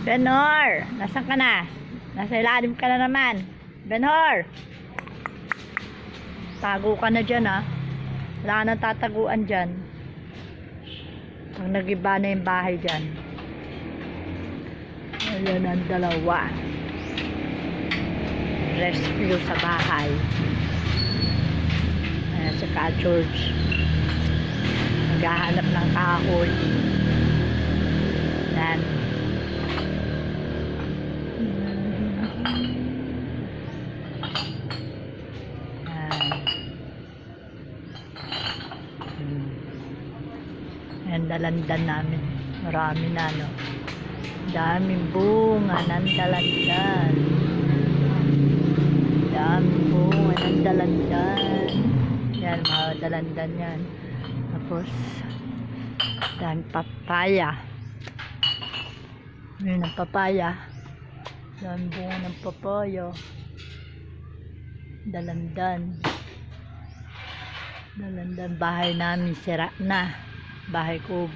Benhor, nasaan ka na? Nasa ilalim ka na naman. Benhor, tago ka na dyan ha. Wala nang tataguan dyan. Pag nagiba na yung bahay dyan. Ayan ang dalawa. Rescue sa bahay. Ayan si Ka George. Naghahanap ng kahoy. Ayan. Ayan, dalandan namin. Marami na, no? Daming bunga ng dalandan. Daming bunga ng dalandan. Yan, mga dalandan yan. Tapos, daming papaya. Yun ang papaya. Daming bunga ng papaya. Dalandan. Dalandan. Bahay namin sira na. Bahay ko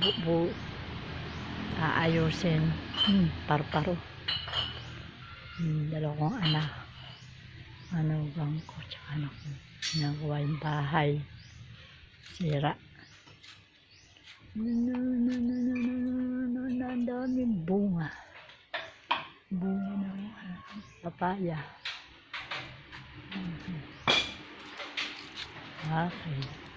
aayusin. Paru-paro. Dalawa kong anak. Anugang ko tsaka anak ko. Nagawa yung bahay. Sira. Ang daming bunga. Bunga ng papaya. Okay.